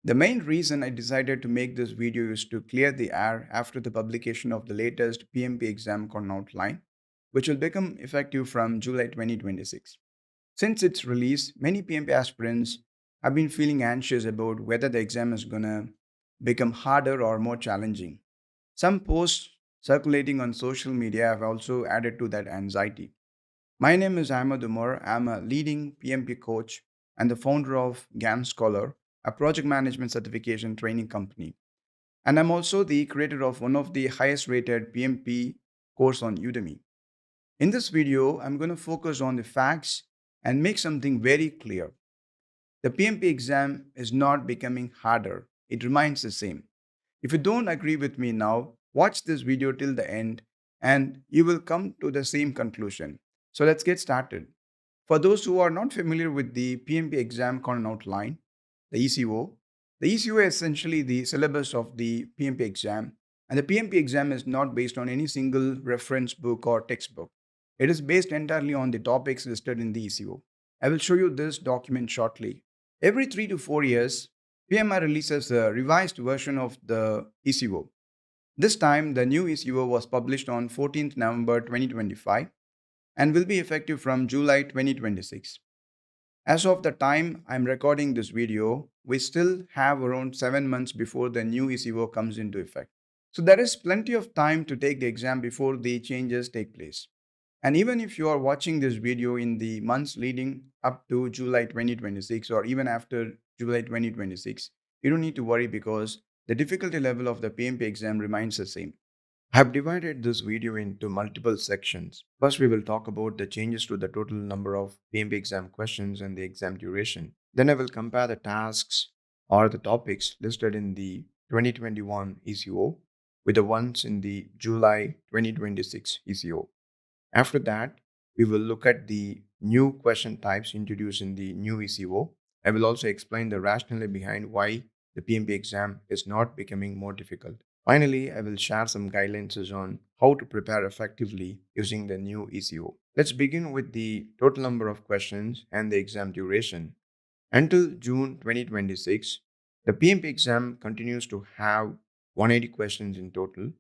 The main reason I decided to make this video is to clear the air after the publication of the latest PMP Exam Content Outline, which will become effective from July 2026. Since its release, many PMP aspirants have been feeling anxious about whether the exam is going to become harder or more challenging. Some posts circulating on social media have also added to that anxiety. My name is Ahmed Umar. I'm a leading PMP coach and the founder of Gantt Scholar, a project management certification training company. And I'm also the creator of one of the highest rated PMP course on Udemy. In this video, I'm going to focus on the facts and make something very clear. The PMP exam is not becoming harder, it remains the same. If you don't agree with me now, watch this video till the end and you will come to the same conclusion. So let's get started. For those who are not familiar with the PMP exam content outline, the ECO, the ECO is essentially the syllabus of the PMP exam, and the PMP exam is not based on any single reference book or textbook. It is based entirely on the topics listed in the ECO. I will show you this document shortly. Every 3 to 4 years, PMI releases a revised version of the ECO. This time, the new ECO was published on 14th November 2025 and will be effective from July 2026. As of the time I'm recording this video, we still have around 7 months before the new ECO comes into effect. So there is plenty of time to take the exam before the changes take place. And even if you are watching this video in the months leading up to July 2026 or even after July 2026, you don't need to worry because the difficulty level of the PMP exam remains the same. I have divided this video into multiple sections. First, we will talk about the changes to the total number of PMP exam questions and the exam duration. Then I will compare the tasks or the topics listed in the 2021 ECO with the ones in the July 2026 ECO. After that, we will look at the new question types introduced in the new ECO. I will also explain the rationale behind why the PMP exam is not becoming more difficult. Finally, I will share some guidelines on how to prepare effectively using the new ECO. Let's begin with the total number of questions and the exam duration. Until June 2026, the PMP exam continues to have 180 questions in total.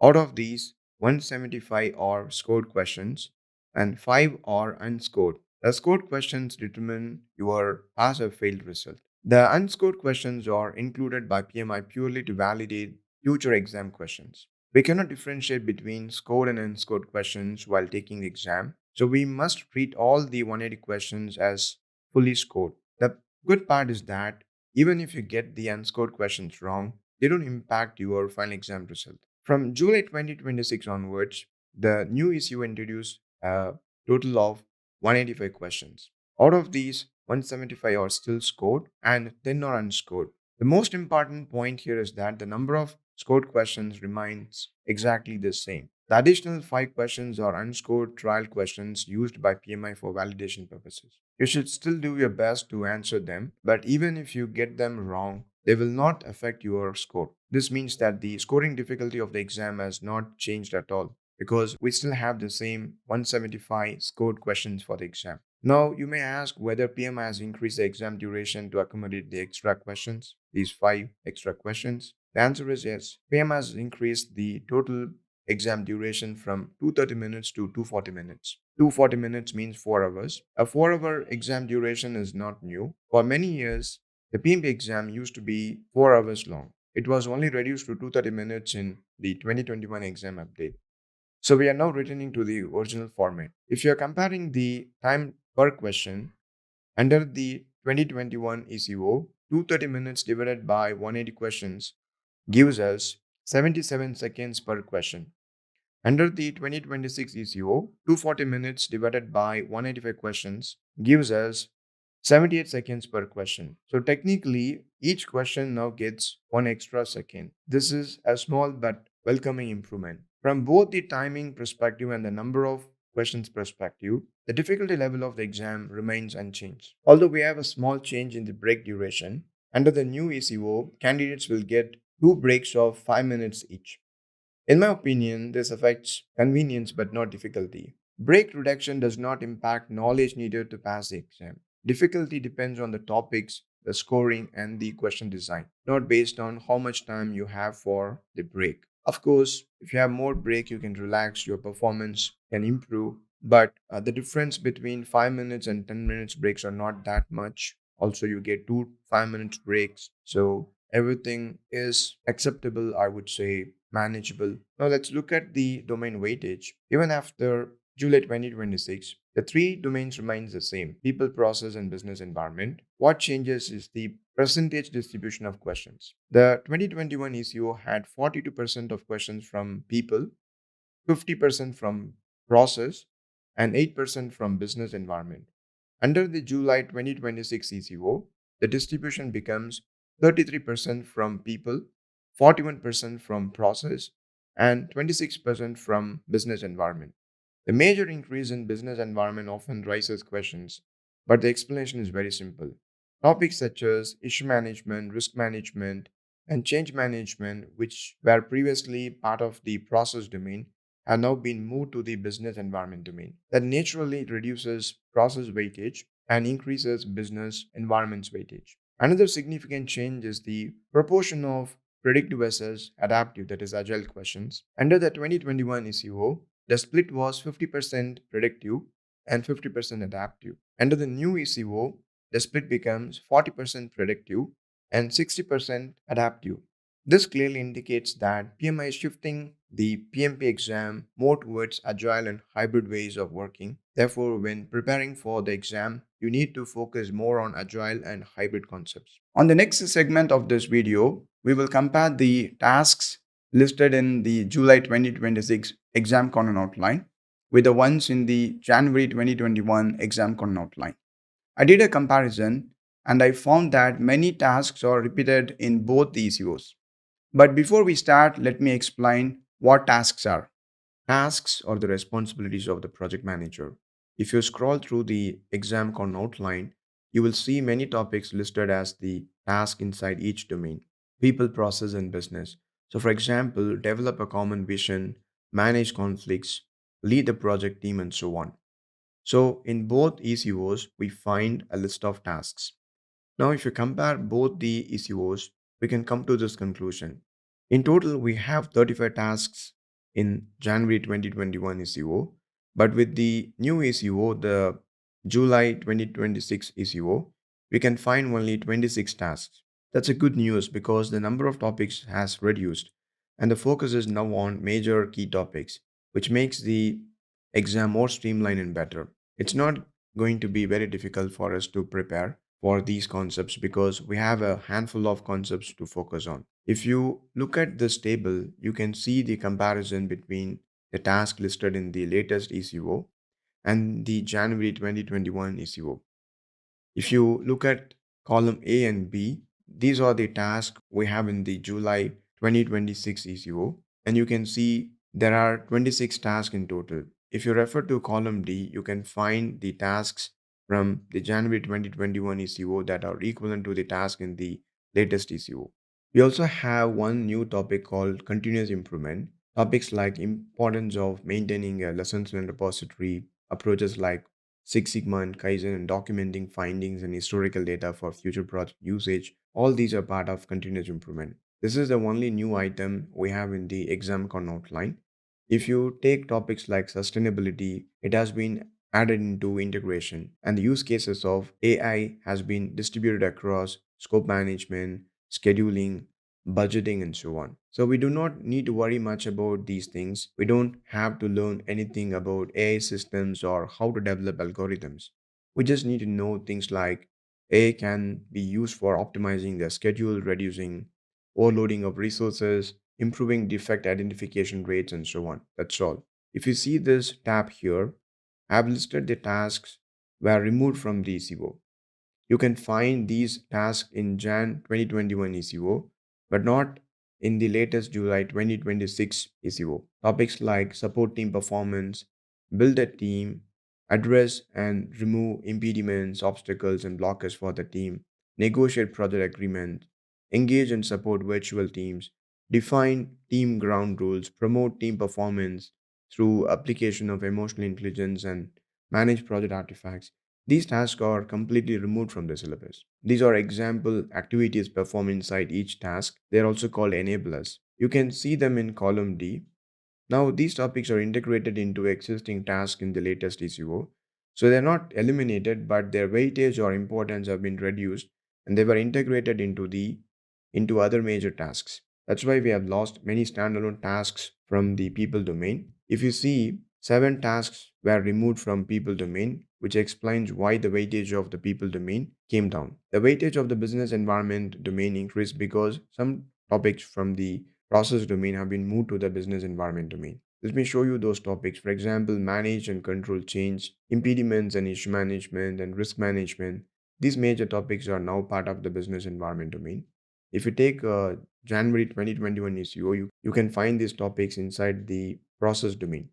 Out of these, 175 are scored questions and 5 are unscored. The scored questions determine your pass or failed result. The unscored questions are included by PMI purely to validate future exam questions. We cannot differentiate between scored and unscored questions while taking the exam, so we must treat all the 180 questions as fully scored. The good part is that even if you get the unscored questions wrong, they don't impact your final exam result. From July 2026 onwards, the new issue introduced a total of 185 questions. Out of these, 175 are still scored and 10 are unscored. The most important point here is that the number of scored questions remains exactly the same. The additional 5 questions are unscored trial questions used by PMI for validation purposes. You should still do your best to answer them, but even if you get them wrong, they will not affect your score. This means that the scoring difficulty of the exam has not changed at all because we still have the same 175 scored questions for the exam. Now, you may ask whether PMI has increased the exam duration to accommodate the extra questions, these 5 extra questions. The answer is yes. PMI has increased the total exam duration from 230 minutes to 240 minutes. 240 minutes means 4 hours. A 4-hour exam duration is not new. For many years, the PMP exam used to be 4 hours long. It was only reduced to 230 minutes in the 2021 exam update. So we are now returning to the original format. If you are comparing the time per question under the 2021 ECO, 230 minutes divided by 180 questions gives us 77 seconds per question. Under the 2026 ECO, 240 minutes divided by 185 questions gives us 78 seconds per question. So technically, each question now gets 1 extra second. This is a small but welcoming improvement. From both the timing perspective and the number of questions perspective, the difficulty level of the exam remains unchanged. Although we have a small change in the break duration, under the new ECO, candidates will get 2 breaks of 5 minutes each. In my opinion, this affects convenience but not difficulty. Break reduction does not impact knowledge needed to pass the exam. Difficulty depends on the topics the scoring, and the question design, not based on how much time you have for the break. Of course, if you have more break, you can relax, your performance can improve, but the difference between 5 minutes and 10 minutes breaks are not that much. Also, you get two 5 minute breaks. So everything is acceptable, I would say manageable. Now let's look at the domain weightage. Even after July 2026, the three domains remains the same: people, process, and business environment. What changes is the percentage distribution of questions. The 2021 ECO had 42% of questions from people, 50% from process, and 8% from business environment. Under the July 2026 ECO, the distribution becomes 33% from people, 41% from process, and 26% from business environment. The major increase in business environment often raises questions, but the explanation is very simple. Topics such as issue management, risk management, and change management, which were previously part of the process domain, have now been moved to the business environment domain. That naturally reduces process weightage and increases business environment's weightage. Another significant change is the proportion of predictive versus adaptive, that is, agile questions. Under the 2021 ECO, the split was 50% predictive and 50% adaptive. Under the new ECO, the split becomes 40% predictive and 60% adaptive. This clearly indicates that PMI is shifting the PMP exam more towards agile and hybrid ways of working. Therefore, when preparing for the exam, you need to focus more on agile and hybrid concepts. On the next segment of this video, we will compare the tasks listed in the July 2026 exam content outline with the ones in the January 2021 exam content outline. I did a comparison and I found that many tasks are repeated in both the ECOs. But before we start, let me explain what tasks are. Tasks or the responsibilities of the project manager. If you scroll through the exam con outline, you will see many topics listed as the task inside each domain: people, process, and business. So, for example, develop a common vision, manage conflicts, lead a project team, and so on. So, in both ECOs, we find a list of tasks. Now, if you compare both the ECOs, we can come to this conclusion. In total, we have 35 tasks in January 2021 ECO, but with the new ECO, the July 2026 ECO, we can find only 26 tasks. That's a good news because the number of topics has reduced and the focus is now on major key topics, which makes the exam more streamlined and better. It's not going to be very difficult for us to prepare for these concepts because we have a handful of concepts to focus on. If you look at this table, you can see the comparison between the task listed in the latest ECO and the January 2021 ECO. If you look at column A and B, these are the tasks we have in the July 2026 ECO, and you can see there are 26 tasks in total. If you refer to column D, you can find the tasks from the January 2021 ECO that are equivalent to the task in the latest ECO. We also have one new topic called continuous improvement. Topics like importance of maintaining a lessons learned repository, approaches like Six Sigma and Kaizen, and documenting findings and historical data for future project usage. All these are part of continuous improvement. This is the only new item we have in the exam con outline. If you take topics like sustainability, it has been added into integration, and the use cases of AI has been distributed across scope management, scheduling, budgeting, and so on. So we do not need to worry much about these things. We don't have to learn anything about AI systems or how to develop algorithms. We just need to know things like AI can be used for optimizing the schedule, reducing overloading of resources, improving defect identification rates, and so on. That's all. If you see this tab here, I have listed the tasks were removed from the ECO. You can find these tasks in Jan 2021 ECO, but not in the latest July 2026 ECO. Topics like support team performance, build a team, address and remove impediments, obstacles, and blockers for the team, negotiate project agreement, engage and support virtual teams, define team ground rules, promote team performance through application of emotional intelligence, and manage project artifacts. These tasks are completely removed from the syllabus. These are example activities performed inside each task. They are also called enablers. You can see them in column D. Now, these topics are integrated into existing tasks in the latest ECO. So they're not eliminated, but their weightage or importance have been reduced and they were integrated into other major tasks. That's why we have lost many standalone tasks from the people domain. If you see, 7 tasks were removed from people domain, which explains why the weightage of the people domain came down. The weightage of the business environment domain increased because some topics from the process domain have been moved to the business environment domain. Let me show you those topics. For example, manage and control change, impediments and issue management, and risk management. These major topics are now part of the business environment domain. If you take January 2021 ECO, you can find these topics inside the process domain.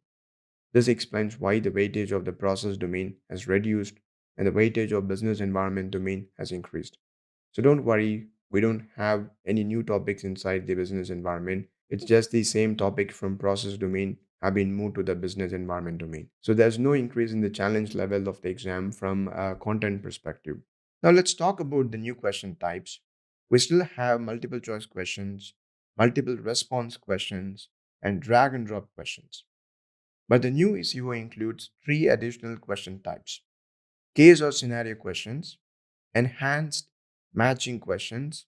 This explains why the weightage of the process domain has reduced and the weightage of business environment domain has increased. So don't worry, we don't have any new topics inside the business environment. It's just the same topic from process domain have been moved to the business environment domain. So there's no increase in the challenge level of the exam from a content perspective. Now let's talk about the new question types. We still have multiple choice questions, multiple response questions, and drag and drop questions. But the new ECO includes 3 additional question types: case or scenario questions, enhanced matching questions,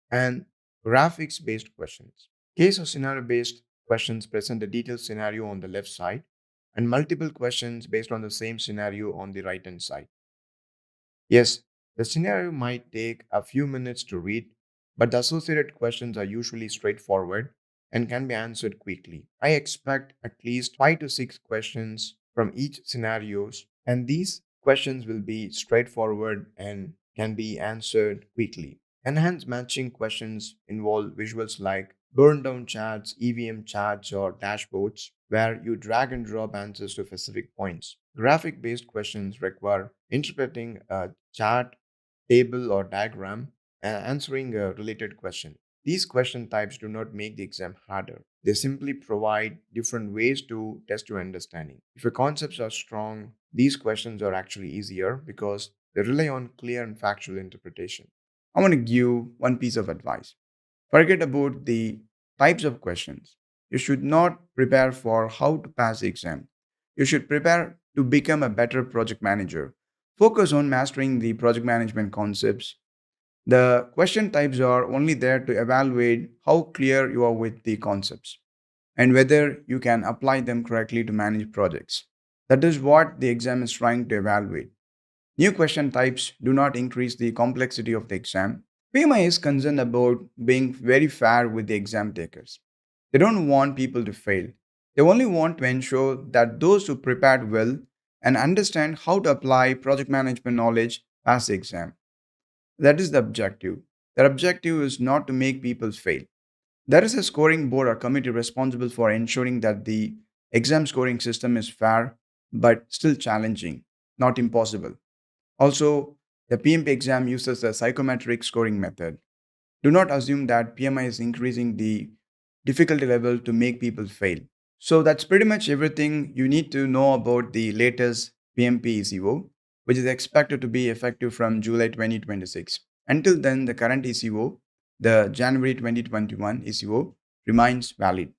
and graphics based questions. Case or scenario based questions present a detailed scenario on the left side and multiple questions based on the same scenario on the right hand side. Yes, the scenario might take a few minutes to read, but the associated questions are usually straightforward and can be answered quickly. I expect at least 5 to 6 questions from each scenarios, and these questions will be straightforward and can be answered quickly. Enhanced matching questions involve visuals like burn down charts, EVM charts, or dashboards, where you drag and drop answers to specific points. Graphic based questions require interpreting a chart, table, or diagram and answering a related question. These question types do not make the exam harder. They simply provide different ways to test your understanding. If your concepts are strong, these questions are actually easier because they rely on clear and factual interpretation. I want to give one piece of advice. Forget about the types of questions. You should not prepare for how to pass the exam. You should prepare to become a better project manager. Focus on mastering the project management concepts. The question types are only there to evaluate how clear you are with the concepts and whether you can apply them correctly to manage projects. That is what the exam is trying to evaluate. New question types do not increase the complexity of the exam. PMI is concerned about being very fair with the exam takers. They don't want people to fail. They only want to ensure that those who prepared well and understand how to apply project management knowledge pass the exam. That is the objective. Their objective is not to make people fail. There is a scoring board or committee responsible for ensuring that the exam scoring system is fair but still challenging, not impossible. Also, the PMP exam uses a psychometric scoring method. Do not assume that PMI is increasing the difficulty level to make people fail. So that's pretty much everything you need to know about the latest PMP ECO, which is expected to be effective from July 2026. Until then, the current ECO, the January 2021 ECO, remains valid.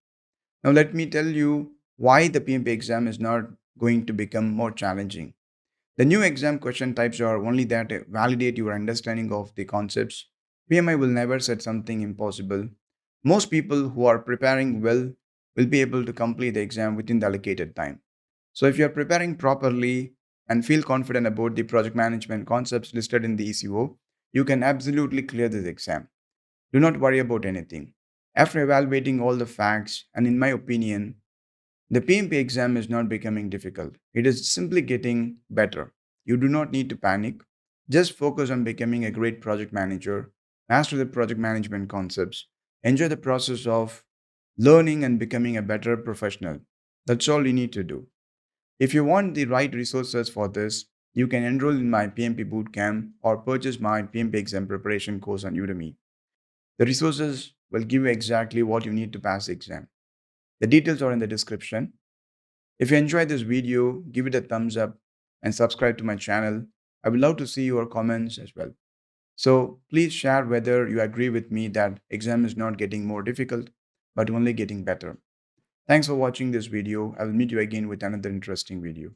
Now, let me tell you why the PMP exam is not going to become more challenging. The new exam question types are only there to validate your understanding of the concepts. PMI will never set something impossible. Most people who are preparing well will be able to complete the exam within the allocated time. So, if you are preparing properly and feel confident about the project management concepts listed in the ECO, you can absolutely clear this exam. Do not worry about anything. After evaluating all the facts, and in my opinion, the PMP exam is not becoming difficult. It is simply getting better. You do not need to panic. Just focus on becoming a great project manager, master the project management concepts, enjoy the process of learning and becoming a better professional. That's all you need to do. If you want the right resources for this, you can enroll in my PMP bootcamp or purchase my PMP exam preparation course on Udemy. The resources will give you exactly what you need to pass the exam. The details are in the description. If you enjoyed this video, give it a thumbs up and subscribe to my channel I would love to see your comments as well. So please share whether you agree with me that exam is not getting more difficult, but only getting better. Thanks for watching this video. I will meet you again with another interesting video.